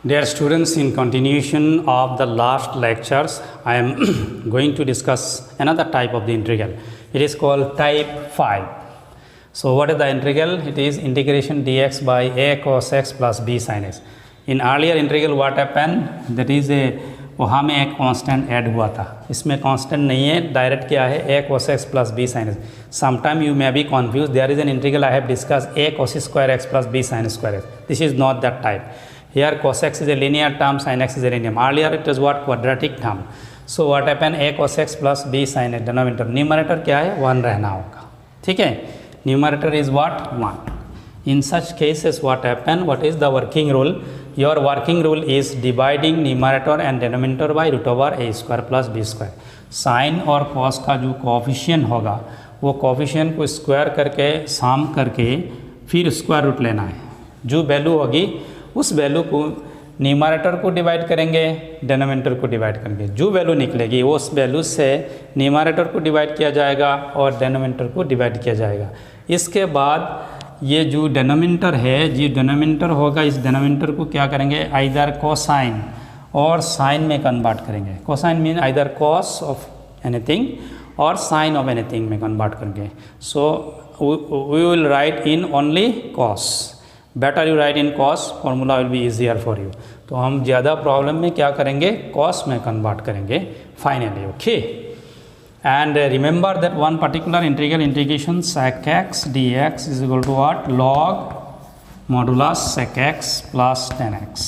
Dear students, in continuation of the last lectures, I am going to discuss another type of the integral. It is called type 5. So what is the integral? It is integration dx by a cos x plus b sin x. In earlier integral what happened? That is वहाँ में एक constant add हुआ था, इसमें constant नहीं है, direct क्या है a cos x plus b sin x. Sometime you may be confused. There is an integral I have discussed a cos square x plus b sin square x. This is not that type. Here cos x is a linear term, sin x is a linear. Earlier it was what? Quadratic term. So what happened? A cos x plus b sin x. Denominator, numerator क्या है? 1 रहना होगा. ठीक है? Numerator is what? 1. In such cases what happen? What is the working rule? Your working rule is dividing numerator and denominator by root over a square plus b square. Sin और cos का जो coefficient होगा वो coefficient को square करके सम करके फिर square root लेना है. जो वैल्यू होगी उस वैल्यू को न्यूमरेटर को डिवाइड करेंगे, डिनोमिनेटर को डिवाइड करेंगे. जो वैल्यू निकलेगी उस वैल्यू से न्यूमरेटर को डिवाइड किया जाएगा और डिनोमिनेटर को डिवाइड किया जाएगा. इसके बाद ये जो डिनोमिनेटर है, जो डिनोमिनेटर होगा, इस डिनोमिनेटर को क्या करेंगे? आइदर कोसाइन और साइन में कन्वर्ट करेंगे. Cosine mean either cos of anything और साइन ऑफ एनीथिंग में कन्वर्ट करेंगे. So we will write in only cos. Better you write in cos, formula will be easier for you. तो हम ज़्यादा problem में क्या करेंगे? कॉस में कन्वर्ट करेंगे finally. Okay, and remember that one particular integral integration sec x dx is equal to what? log modulus sec x plus 10x.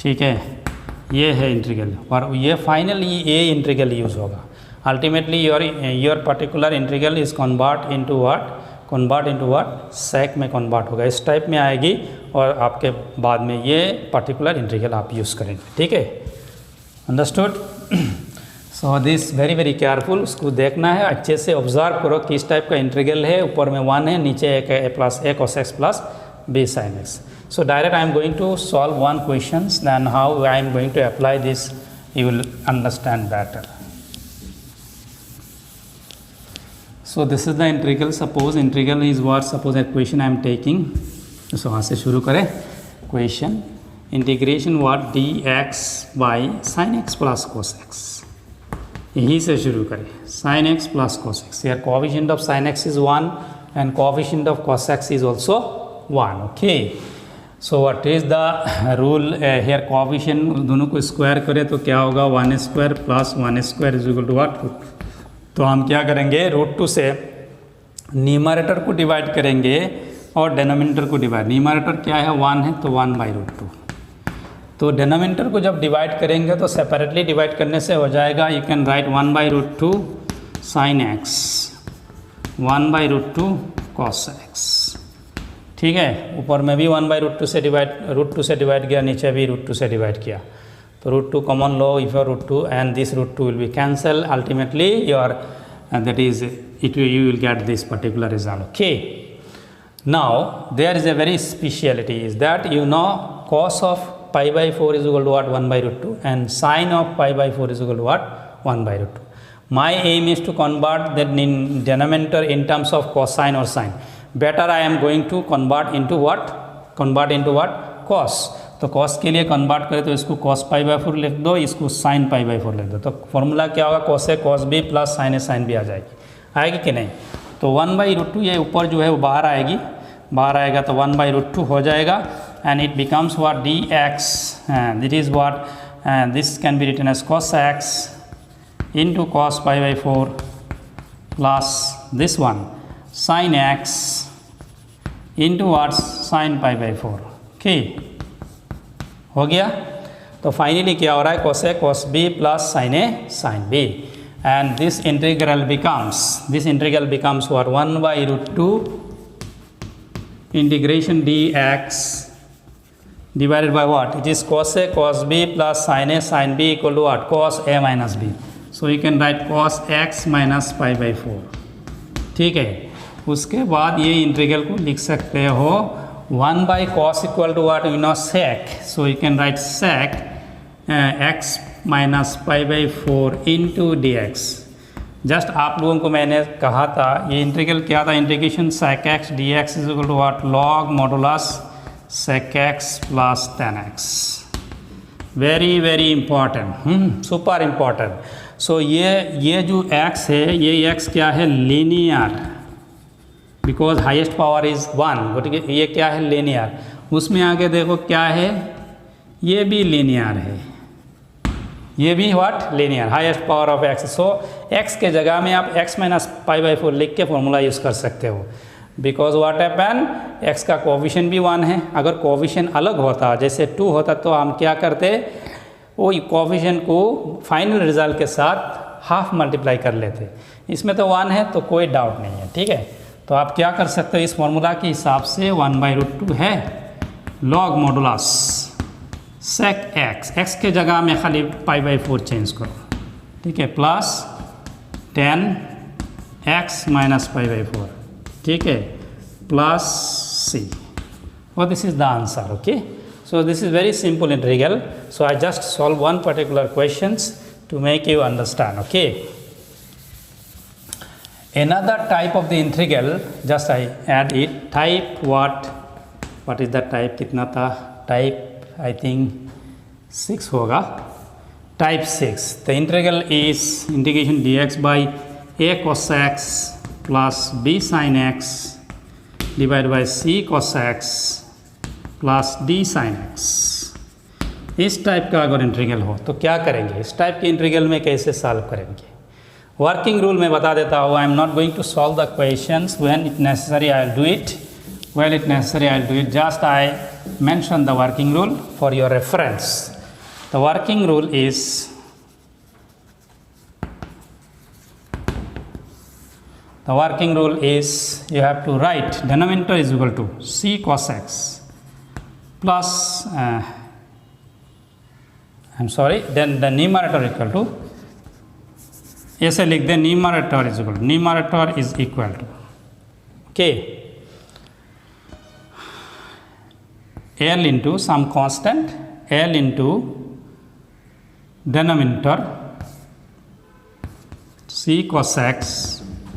ठीक है, ये है इंटीग्रल और ये फाइनली ये इंटीग्रल यूज होगा. Ultimately your particular integral is convert into what? Convert into what? Sec में convert होगा. इस टाइप में आएगी और आपके बाद में ये पर्टिकुलर इंटीग्रल आप यूज़ करेंगे. ठीक है, understood? So this very very careful, उसको देखना है, अच्छे से ऑब्जर्व करो किस टाइप का इंटीग्रल है. ऊपर में 1 है, नीचे एक A plus A cos x plus b sin x. So direct I am going to solve one questions, then how I am going to apply this you will understand better. So this is the integral. Suppose integral is what? Suppose a question I am taking. So वहाँ से शुरू करें. Question integration what? dx by sin x plus cos x. यही से शुरू करें. sin x plus cos x. Here coefficient of sin x is 1 and coefficient of cos x is also 1. Okay. So what is the rule here? Coefficient दोनों को square करें तो क्या होगा? 1 square plus 1 square is equal to what? तो हम क्या करेंगे? रूट 2 से न्यूमरेटर को डिवाइड करेंगे और डिनोमिनेटर को डिवाइड. न्यूमरेटर क्या है? 1 है, तो 1 बाई रूट 2. तो डिनोमिनेटर को जब डिवाइड करेंगे तो सेपरेटली डिवाइड करने से हो जाएगा. You can write 1 by root 2 sine x, 1 by root 2 cos x. ठीक है, ऊपर में भी 1 बाई रूट 2 से डिवाइड किया, नीचे भी रूट 2 से डिवाइड किया. तो root 2 common law, if your root 2 and this root 2 will be cancelled, ultimately your that is you will get this particular result. Okay, now there is a very speciality is that you know cos of pi by 4 is equal to what? 1 by root 2 and sin of pi by 4 is equal to what? 1 by root 2. My aim is to convert the denominator in terms of cosine or sine. Better I am going to convert into what? Cos. तो cos के लिए convert करें तो इसको cos pi by 4 लिख दो, इसको sin pi by 4 लिख दो. तो फॉर्मूला क्या होगा? cos है cos b प्लस sin है sin b आ आएगी कि नहीं? तो 1 बाई रूट 2 ये ऊपर जो है वो बाहर आएगा तो 1 बाई रूट 2 हो जाएगा and it becomes what? dx. That is what? This can be written as cos x into cos pi by 4 plus this one sin x into what? sin pi by 4. Okay, हो गया. तो finally क्या हो रहा है? cos a cos b plus sin a sin b and this integral becomes what? 1 by root 2 integration dx divided by what? It is cos a cos b plus sin a sin b equal to what? cos a minus b. So you can write cos x minus pi by 4. ठीक है, उसके बाद ये integral को लिख सकते हो 1 by cos equal to what? You know sec. So you can write sec x minus pi by 4 into dx. Just आप लोगों को मैंने कहा था ये इंटीग्रल क्या था? Integration sec x dx is equal to what? log modulus sec x plus tan x. Very important, super important. So ये जो x है, ये x क्या है, linear, because highest power is 1. गति ये क्या है, लीनियर. उसमें आगे देखो क्या है, ये भी लीनियर है, ये भी what, linear, highest power of x. So x के जगह में आप x माइनस पाई बाई 4 लिख के फॉर्मूला यूज़ कर सकते हो. बिकॉज व्हाट हैपन, x का कोएफिशिएंट भी 1 है. अगर कोएफिशिएंट अलग होता, जैसे 2 होता, तो हम क्या करते, वो कोएफिशिएंट को फाइनल रिजल्ट के साथ हाफ मल्टीप्लाई कर लेते. इसमें तो 1 है तो कोई डाउट नहीं है. ठीक है, तो आप क्या कर सकते हो, इस फॉर्मूला के हिसाब से 1/√2 है लॉग मॉडुलस सेक x के जगह में खाली पाई बाई 4 चेंज करो. ठीक है, plus 10x minus pi by 4. ठीक है, प्लस c. और this is the answer. Okay, so this is very simple integral. So I just solve one particular questions to make you understand. Okay, another type of the integral, just I add it, type what is the type, कितना था, type I think 6 होगा, type 6. The integral is integration dx by a cos x plus b sin x divided by c cos x plus d sine x. इस type का अगर integral हो तो क्या करेंगे, इस टाइप के इंटीग्रल में कैसे सॉल्व करेंगे. वर्किंग रूल में बता देता हूँ. I am not going to solve the questions. When it necessary I will do it, when it necessary I will do it. Just I mention the working rule for your reference. The working rule is, the working rule is you have to write denominator is equal to c cos x plus I'm sorry, then the numerator equal to, ऐसे लिख दे, numerator is equal to okay, L into some constant, L into denominator c cos x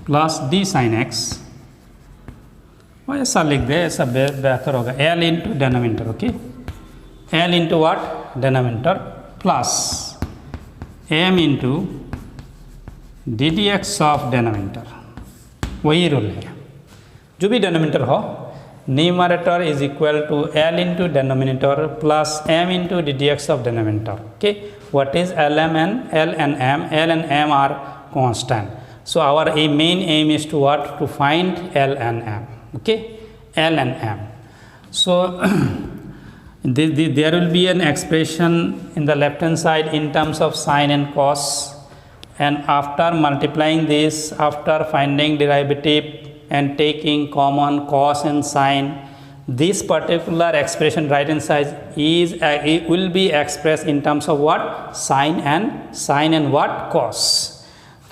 plus d sine x. और ऐसा लिख दे, ऐसा बेहतर होगा. L into denominator. Okay, L into what, denominator, plus M into d d x of denominator. वही रूल है, जो भी डेनोमिनेटर हो, numerator is equal to L into denominator plus M into d d x of denominator. Okay, what is L M N, L and M, L and M are constant. So our main aim is to what? To find L and M. Okay, L and M. So there will be an expression in the left hand side in terms of sine and cos, and after multiplying this, after finding derivative and taking common cos and sine, this particular expression right hand side is it will be expressed in terms of what? Sine and what? Cos.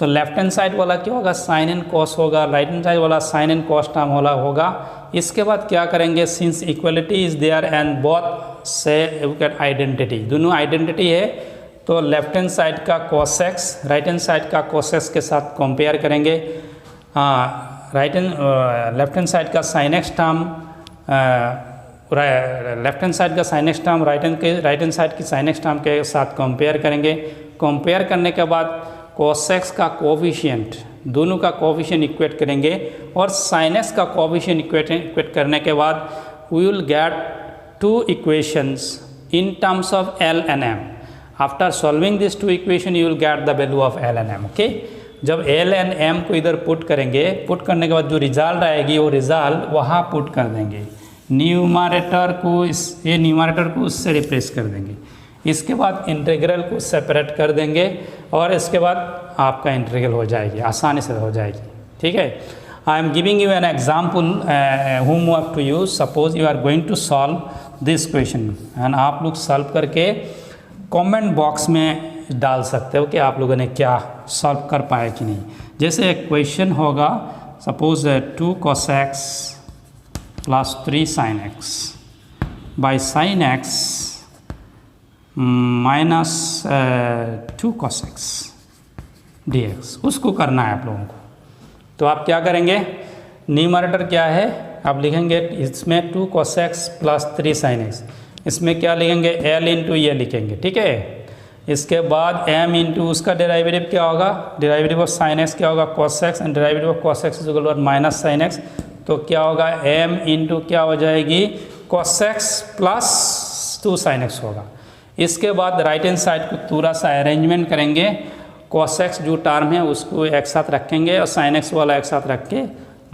तो left hand side वाला क्या होगा, sine and cos होगा. Right hand side वाला sine and cos term वाला होगा. इसके बाद क्या करेंगे, since equality is there and both से यू गेट आइडेंटिटी, दोनों आइडेंटिटी है, तो लेफ्ट हैंड साइड का cos x right hand side का कॉस एक्स के साथ कंपेयर करेंगे. लेफ्ट हैंड साइड का sine x term, left hand side का sine x term right hand side की साइन एक्स टर्म के साथ कंपेयर करेंगे. कंपेयर करने के बाद cos x का कोफिशिएंट, दोनों का कोफिशिएंट इक्वेट करेंगे, और sin x का कोफिशिएंट इक्वेट करने के बाद we will get two equations in terms of L and M. After solving these two equations you will get the value of L and M. Okay, जब L and M को इधर put करेंगे, put करने के बाद जो result आएगी वो रिजल्ट वहाँ पुट कर देंगे. न्यूमरेटर को ये न्यूमरेटर को उससे रिप्लेस कर देंगे. इसके बाद इंटीग्रल को सेपरेट कर देंगे और इसके बाद आपका इंटीग्रल हो जाएगी, आसानी से हो जाएगी. ठीक है, I am giving you an example homework to you. Suppose you are going to solve this question and आप लोग सॉल्व करके कमेंट बॉक्स में डाल सकते हो कि आप लोगों ने क्या सॉल्व कर पाए कि नहीं. जैसे एक क्वेश्चन होगा, suppose 2 cos x plus 3 sin x by sin x minus 2 cos x dx, उसको करना है आप लोगों को. तो आप क्या करेंगे, न्यूमरेटर क्या है, आप लिखेंगे इसमें 2 cos x plus 3 sin x, इसमें क्या लिखेंगे l इंटू ये लिखेंगे, ठीक है। इसके बाद m इंटू उसका डेरिवेटिव क्या होगा, डेरिवेटिव ऑफ sin x क्या होगा cos x, and derivative of cos x is equal to minus sin x, तो क्या होगा m इंटू क्या हो जाएगी cos x plus 2 sin x होगा। इसके बाद राइट हैंड साइड को थोड़ा सा अरेंजमेंट करेंगे, cos x जो टर्म है उसको एक साथ रखेंगे और sin x वाला एक साथ रख के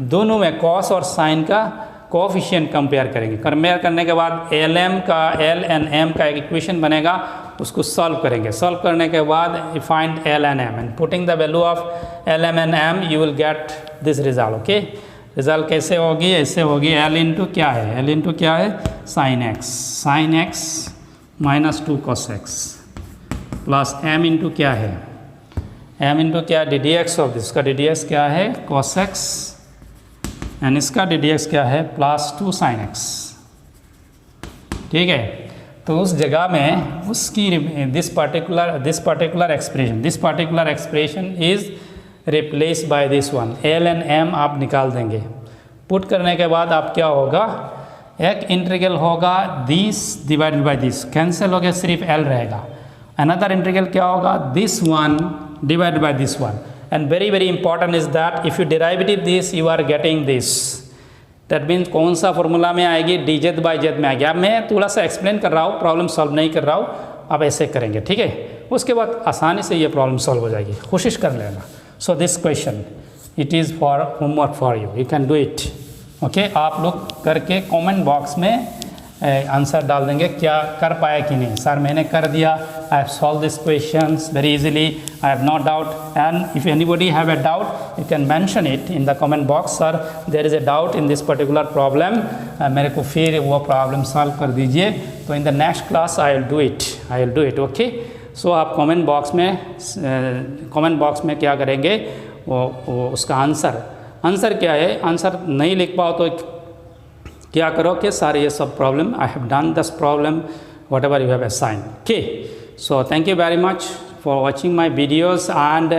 दोनों में cos और sin का कोफिशिएंट कंपेयर करेंगे। कंपेयर करने के बाद एल एंड एम का एक इक्वेशन बनेगा, उसको सॉल्व करेंगे। सॉल्व करने के बाद find L and M, and putting the value of L M and M you will get this result. Okay, result कैसे होगी, ऐसे होगी एल इंटू क्या है, एल इंटू क्या है sine x minus 2 cos x plus M into क्या है, एम इंटू क्या d d x of this, का डी डी एक्स क्या है cos x एंड इसका डी डी एक्स क्या है प्लस 2 sin x, ठीक है। तो उस जगह में उसकी this particular expression is replace by this one, L and M आप निकाल देंगे। पुट करने के बाद आप क्या होगा, एक इंटीग्रल होगा this divided by this, cancel हो गया, सिर्फ एल रहेगा। अनदर इंटीग्रल क्या होगा, this one divided by this one, and very important is that if you derivative this you are getting this, that means कौन सा फॉर्मूला में आएगी, डी जेड बाई जेड में आएगी। अब मैं थोड़ा सा एक्सप्लेन कर रहा हूँ, प्रॉब्लम सॉल्व नहीं कर रहा हूँ, आप ऐसे करेंगे, ठीक है। उसके बाद आसानी से ये प्रॉब्लम सॉल्व हो जाएगी, कोशिश कर लेना। So this question it is for homework for you can do it. Okay, आप लोग करके कमेंट बॉक्स में आंसर डाल देंगे क्या कर पाया कि नहीं। सर मैंने कर दिया, I have solve this questions very easily, I have no doubt, and if anybody have a doubt you can mention it in the comment box, sir there is a doubt in this particular problem, मेरे को फिर वो problem solve कर दीजिए, तो in the next class I will do it. Okay, so आप comment box में क्या करेंगे, वो उसका आंसर क्या है, आंसर नहीं लिख पाओ तो क्या करो कि सारे ये सब problem I have done this problem what ever you have assigned. Okay, so thank you very much for watching my videos, and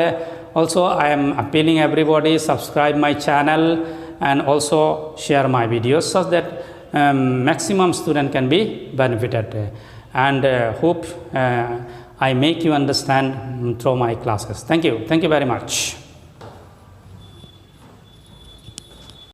also I am appealing everybody subscribe my channel and also share my videos so that maximum student can be benefited, and hope I make you understand through my classes. Thank you very much.